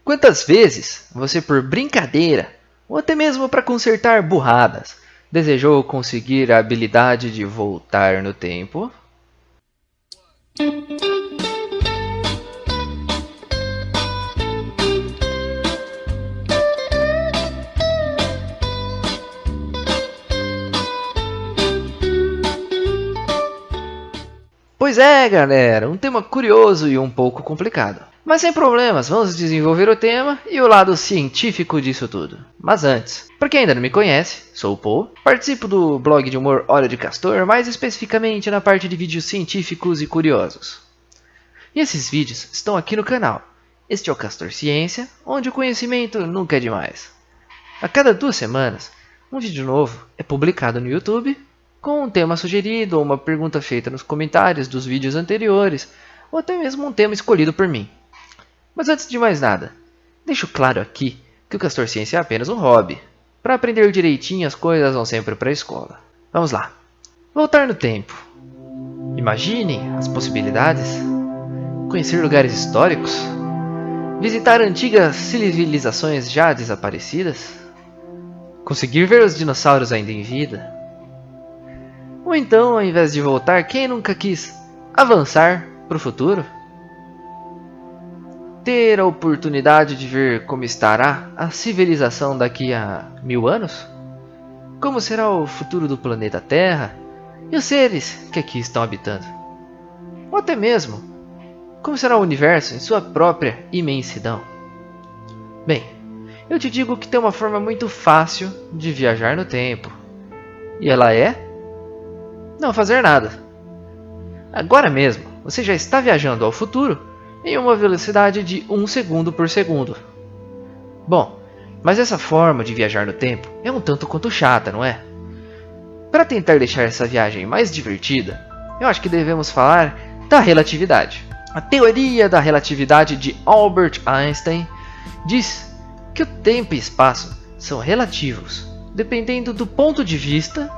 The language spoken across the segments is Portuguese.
Quantas vezes você, por brincadeira, ou até mesmo para consertar burradas, desejou conseguir a habilidade de voltar no tempo? Pois é, galera, um tema curioso e um pouco complicado. Mas sem problemas, vamos desenvolver o tema e o lado científico disso tudo. Mas antes, para quem ainda não me conhece, sou o Paul, participo do blog de humor Hora de Castor, mais especificamente na parte de vídeos científicos e curiosos. E esses vídeos estão aqui no canal. Este é o Castor Ciência, onde o conhecimento nunca é demais. A cada 2 semanas, um vídeo novo é publicado no YouTube, com um tema sugerido ou uma pergunta feita nos comentários dos vídeos anteriores, ou até mesmo um tema escolhido por mim. Mas antes de mais nada, deixo claro aqui que o Castor Ciência é apenas um hobby. Para aprender direitinho as coisas vão sempre para a escola. Vamos lá. Voltar no tempo. Imaginem as possibilidades. Conhecer lugares históricos. Visitar antigas civilizações já desaparecidas. Conseguir ver os dinossauros ainda em vida. Ou então, ao invés de voltar, quem nunca quis avançar para o futuro? Ter a oportunidade de ver como estará a civilização daqui a 1000 anos? Como será o futuro do planeta Terra e os seres que aqui estão habitando? Ou até mesmo, como será o universo em sua própria imensidão? Bem, eu te digo que tem uma forma muito fácil de viajar no tempo. E ela é não fazer nada. Agora mesmo, você já está viajando ao futuro em uma velocidade de 1 segundo por segundo. Bom, mas essa forma de viajar no tempo é um tanto quanto chata, não é? Para tentar deixar essa viagem mais divertida, eu acho que devemos falar da relatividade. A teoria da relatividade de Albert Einstein diz que o tempo e espaço são relativos, dependendo do ponto de vista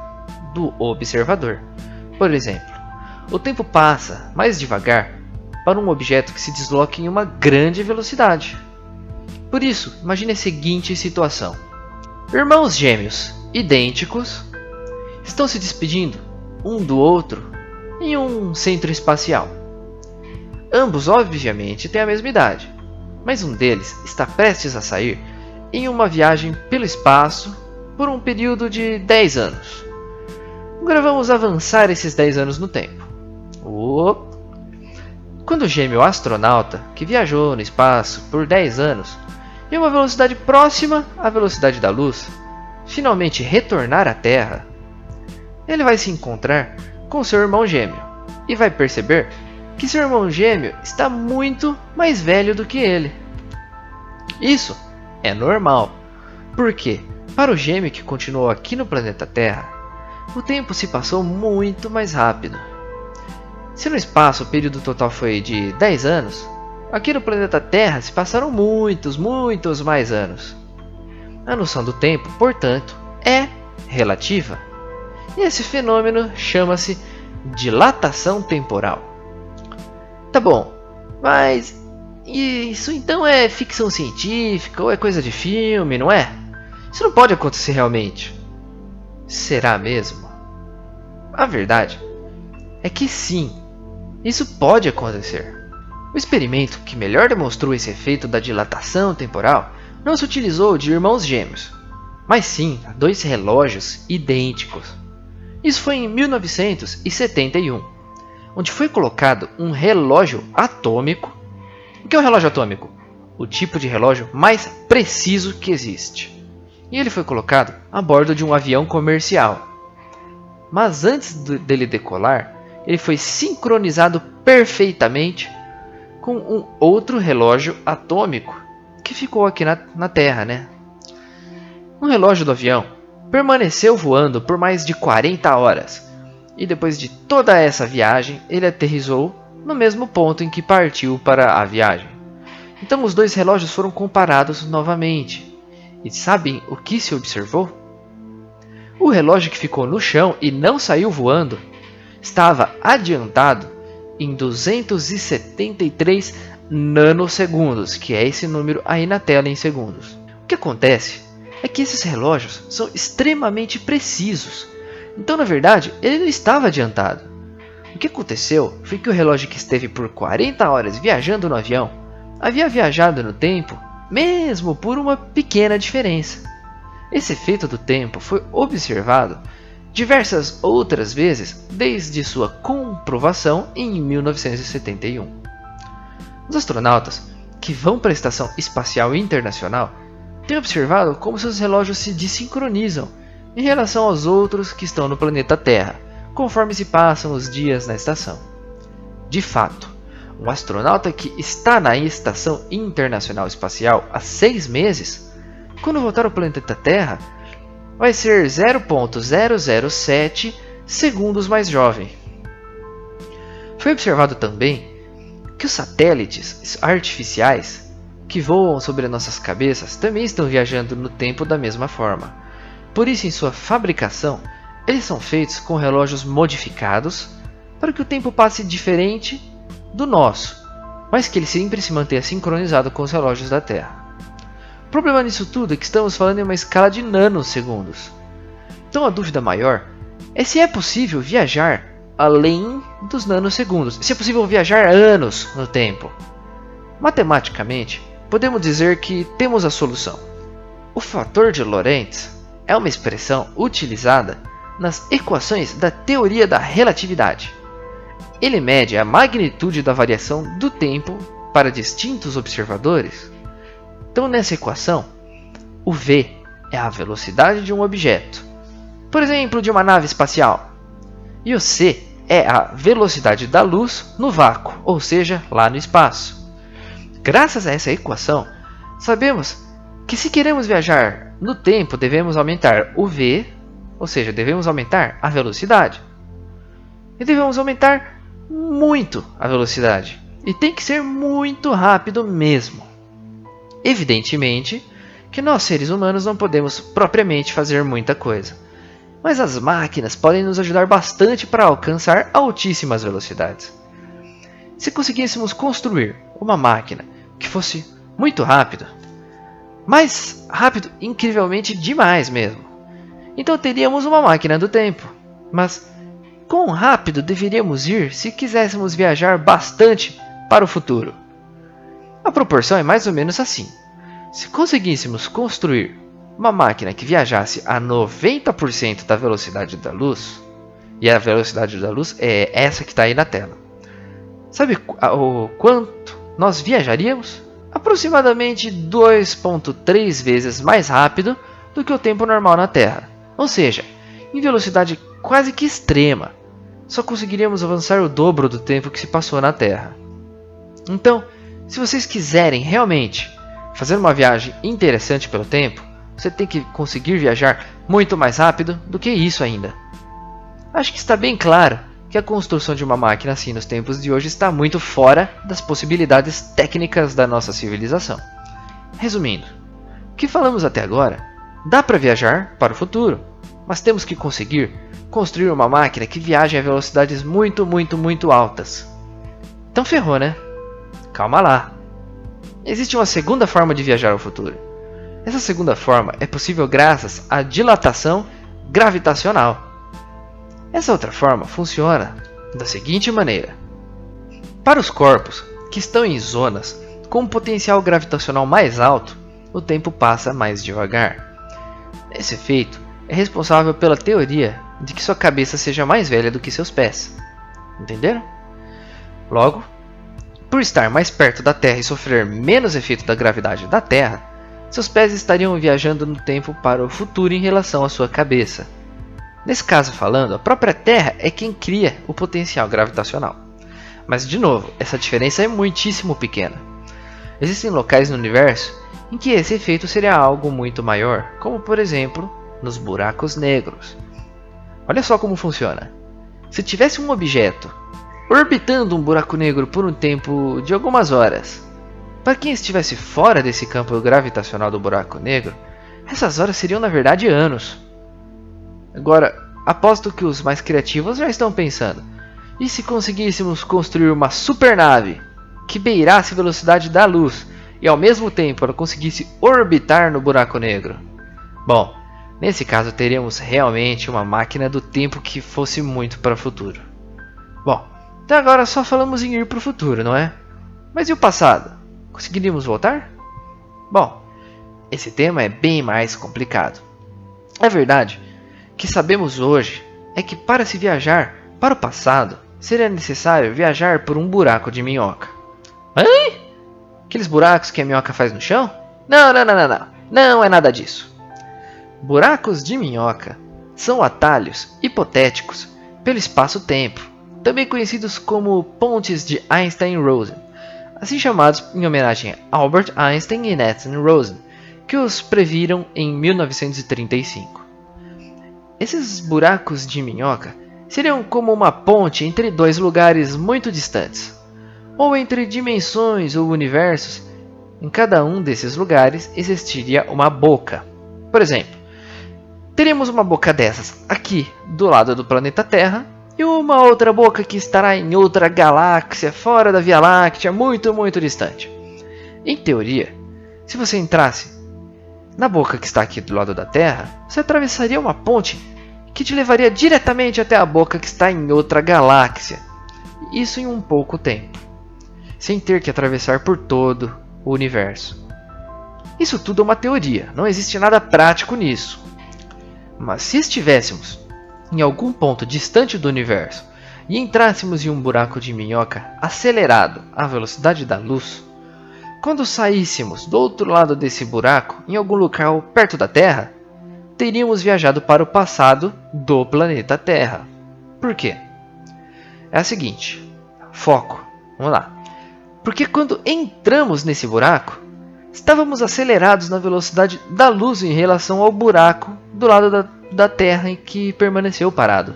do observador. Por exemplo, o tempo passa mais devagar para um objeto que se desloca em uma grande velocidade. Por isso, imagine a seguinte situação. Irmãos gêmeos idênticos estão se despedindo um do outro em um centro espacial. Ambos, obviamente, têm a mesma idade, mas um deles está prestes a sair em uma viagem pelo espaço por um período de 10 anos. Agora vamos avançar esses 10 anos no tempo. Quando o gêmeo astronauta, que viajou no espaço por 10 anos, em uma velocidade próxima à velocidade da luz, finalmente retornar à Terra, ele vai se encontrar com seu irmão gêmeo e vai perceber que seu irmão gêmeo está muito mais velho do que ele. Isso é normal, porque para o gêmeo que continuou aqui no planeta Terra, o tempo se passou muito mais rápido. Se no espaço o período total foi de 10 anos, aqui no planeta Terra se passaram muitos mais anos. A noção do tempo, portanto, é relativa. E esse fenômeno chama-se dilatação temporal. Tá bom, mas isso então é ficção científica ou é coisa de filme, não é? Isso não pode acontecer realmente. Será mesmo? A verdade é que sim, isso pode acontecer. O experimento que melhor demonstrou esse efeito da dilatação temporal não se utilizou de irmãos gêmeos, mas sim a 2 relógios idênticos. Isso foi em 1971, onde foi colocado um relógio atômico. O que é um relógio atômico? O tipo de relógio mais preciso que existe. E ele foi colocado a bordo de um avião comercial. Mas antes dele decolar, ele foi sincronizado perfeitamente com um outro relógio atômico que ficou aqui na Terra, né? O relógio do avião permaneceu voando por mais de 40 horas. E depois de toda essa viagem, ele aterrissou no mesmo ponto em que partiu para a viagem. Então os 2 relógios foram comparados novamente. E sabem o que se observou? O relógio que ficou no chão e não saiu voando estava adiantado em 273 nanosegundos, que é esse número aí na tela em segundos. O que acontece é que esses relógios são extremamente precisos. Então, na verdade, ele não estava adiantado. O que aconteceu foi que o relógio que esteve por 40 horas viajando no avião havia viajado no tempo, mesmo por uma pequena diferença. Esse efeito do tempo foi observado diversas outras vezes desde sua comprovação em 1971. Os astronautas que vão para a Estação Espacial Internacional têm observado como seus relógios se desincronizam em relação aos outros que estão no planeta Terra, conforme se passam os dias na estação. De fato, um astronauta que está na Estação Internacional Espacial há 6 meses, quando voltar ao planeta Terra, vai ser 0,007 segundos mais jovem. Foi observado também que os satélites artificiais que voam sobre nossas cabeças também estão viajando no tempo da mesma forma. Por isso, em sua fabricação, eles são feitos com relógios modificados para que o tempo passe diferente do nosso, mas que ele sempre se mantenha sincronizado com os relógios da Terra. O problema nisso tudo é que estamos falando em uma escala de nanosegundos. Então a dúvida maior é se é possível viajar além dos nanosegundos, se é possível viajar anos no tempo. Matematicamente, podemos dizer que temos a solução. O fator de Lorentz é uma expressão utilizada nas equações da teoria da relatividade. Ele mede a magnitude da variação do tempo para distintos observadores. Então, nessa equação, o v é a velocidade de um objeto, por exemplo, de uma nave espacial, e o c é a velocidade da luz no vácuo, ou seja, lá no espaço. Graças a essa equação, sabemos que se queremos viajar no tempo, devemos aumentar o v, ou seja, devemos aumentar a velocidade. E devemos aumentar muito a velocidade. E tem que ser muito rápido mesmo. Evidentemente que nós seres humanos não podemos propriamente fazer muita coisa. Mas as máquinas podem nos ajudar bastante para alcançar altíssimas velocidades. Se conseguíssemos construir uma máquina que fosse muito rápida, mais rápido incrivelmente demais mesmo, então teríamos uma máquina do tempo. Mas quão rápido deveríamos ir se quiséssemos viajar bastante para o futuro? A proporção é mais ou menos assim. Se conseguíssemos construir uma máquina que viajasse a 90% da velocidade da luz, e a velocidade da luz é essa que está aí na tela, sabe o quanto nós viajaríamos? Aproximadamente 2,3 vezes mais rápido do que o tempo normal na Terra. Ou seja, em velocidade quase que extrema, só conseguiríamos avançar o dobro do tempo que se passou na Terra. Então, se vocês quiserem realmente fazer uma viagem interessante pelo tempo, você tem que conseguir viajar muito mais rápido do que isso ainda. Acho que está bem claro que a construção de uma máquina assim nos tempos de hoje está muito fora das possibilidades técnicas da nossa civilização. Resumindo, o que falamos até agora, dá para viajar para o futuro, mas temos que conseguir construir uma máquina que viaje a velocidades muito altas. Então ferrou, né? Calma lá. Existe uma segunda forma de viajar ao futuro. Essa segunda forma é possível graças à dilatação gravitacional. Essa outra forma funciona da seguinte maneira. Para os corpos que estão em zonas com um potencial gravitacional mais alto, o tempo passa mais devagar. Esse efeito é responsável pela teoria de que sua cabeça seja mais velha do que seus pés. Entenderam? Logo, por estar mais perto da Terra e sofrer menos efeito da gravidade da Terra, seus pés estariam viajando no tempo para o futuro em relação à sua cabeça. Nesse caso falando, a própria Terra é quem cria o potencial gravitacional. Mas de novo, essa diferença é muitíssimo pequena. Existem locais no universo em que esse efeito seria algo muito maior, como por exemplo, nos buracos negros. Olha só como funciona. Se tivesse um objeto orbitando um buraco negro por um tempo de algumas horas, para quem estivesse fora desse campo gravitacional do buraco negro, essas horas seriam na verdade anos. Agora, aposto que os mais criativos já estão pensando, e se conseguíssemos construir uma supernave que beirasse a velocidade da luz e ao mesmo tempo ela conseguisse orbitar no buraco negro? Bom, nesse caso teríamos realmente uma máquina do tempo que fosse muito para o futuro. Bom, até agora só falamos em ir para o futuro, não é? Mas e o passado? Conseguiríamos voltar? Bom, esse tema é bem mais complicado. A verdade que sabemos hoje é que para se viajar para o passado, seria necessário viajar por um buraco de minhoca. Hein? Aqueles buracos que a minhoca faz no chão? Não. Não é nada disso. Buracos de minhoca são atalhos hipotéticos pelo espaço-tempo, também conhecidos como pontes de Einstein-Rosen, assim chamados em homenagem a Albert Einstein e Nancy Rosen, que os previram em 1935. Esses buracos de minhoca seriam como uma ponte entre dois lugares muito distantes, ou entre dimensões ou universos. Em cada um desses lugares existiria uma boca. Por exemplo, teríamos uma boca dessas aqui do lado do planeta Terra e uma outra boca que estará em outra galáxia fora da Via Láctea, muito distante. Em teoria, se você entrasse na boca que está aqui do lado da Terra, você atravessaria uma ponte que te levaria diretamente até a boca que está em outra galáxia. Isso em um pouco tempo, sem ter que atravessar por todo o universo. Isso tudo é uma teoria, não existe nada prático nisso. Mas se estivéssemos em algum ponto distante do universo e entrássemos em um buraco de minhoca acelerado à velocidade da luz, quando saíssemos do outro lado desse buraco, em algum local perto da Terra, teríamos viajado para o passado do planeta Terra. Por quê? É a seguinte, foco, vamos lá. Porque quando entramos nesse buraco, estávamos acelerados na velocidade da luz em relação ao buraco do lado da Terra em que permaneceu parado.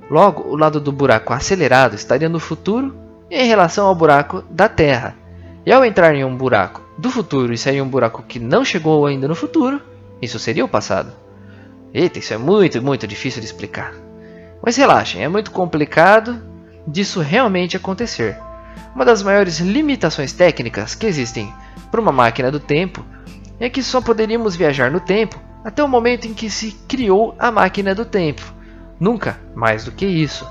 Logo, o lado do buraco acelerado estaria no futuro em relação ao buraco da Terra. E ao entrar em um buraco do futuro e sair em um buraco que não chegou ainda no futuro, isso seria o passado. Eita, isso é muito difícil de explicar. Mas relaxem, é muito complicado disso realmente acontecer. Uma das maiores limitações técnicas que existem para uma máquina do tempo é que só poderíamos viajar no tempo até o momento em que se criou a máquina do tempo. Nunca mais do que isso.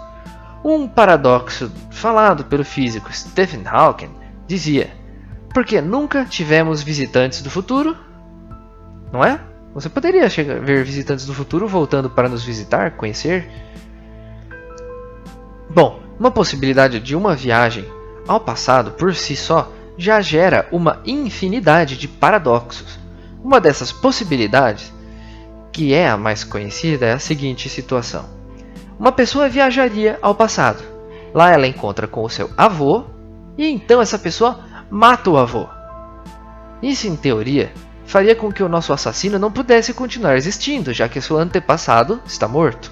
Um paradoxo falado pelo físico Stephen Hawking dizia: porque nunca tivemos visitantes do futuro? Não é? Você poderia ver visitantes do futuro voltando para nos visitar, conhecer? Bom, uma possibilidade de uma viagem ao passado por si só já gera uma infinidade de paradoxos. Uma dessas possibilidades, que é a mais conhecida, é a seguinte situação. Uma pessoa viajaria ao passado. Lá ela encontra com o seu avô e então essa pessoa mata o avô. Isso, em teoria, faria com que o nosso assassino não pudesse continuar existindo, já que seu antepassado está morto.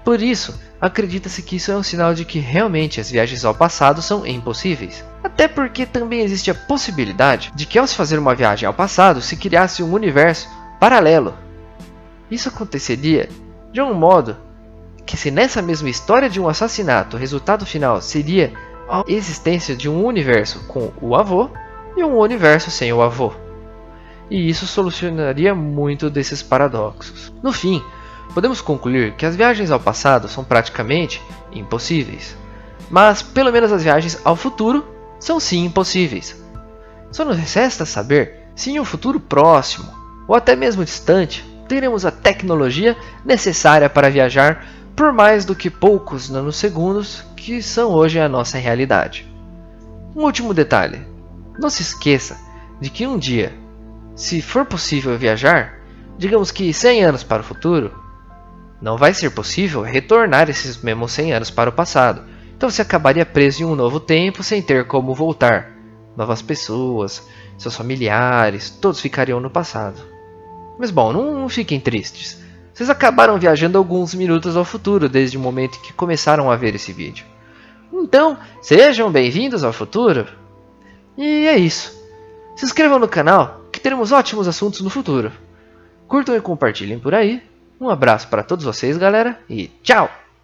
Por isso, acredita-se que isso é um sinal de que realmente as viagens ao passado são impossíveis. Até porque também existe a possibilidade de que ao se fazer uma viagem ao passado se criasse um universo paralelo. Isso aconteceria de um modo que, se nessa mesma história de um assassinato o resultado final seria a existência de um universo com o avô e um universo sem o avô. E isso solucionaria muito desses paradoxos. No fim, podemos concluir que as viagens ao passado são praticamente impossíveis. Mas pelo menos as viagens ao futuro são sim impossíveis. Só nos resta saber se em um futuro próximo, ou até mesmo distante, teremos a tecnologia necessária para viajar por mais do que poucos nanosegundos que são hoje a nossa realidade. Um último detalhe, não se esqueça de que um dia, se for possível viajar, digamos que 100 anos para o futuro, não vai ser possível retornar esses mesmos 100 anos para o passado. Então você acabaria preso em um novo tempo sem ter como voltar. Novas pessoas, seus familiares, todos ficariam no passado. Mas bom, não fiquem tristes. Vocês acabaram viajando alguns minutos ao futuro desde o momento em que começaram a ver esse vídeo. Então, sejam bem-vindos ao futuro. E é isso. Se inscrevam no canal que teremos ótimos assuntos no futuro. Curtam e compartilhem por aí. Um abraço para todos vocês, galera, e tchau!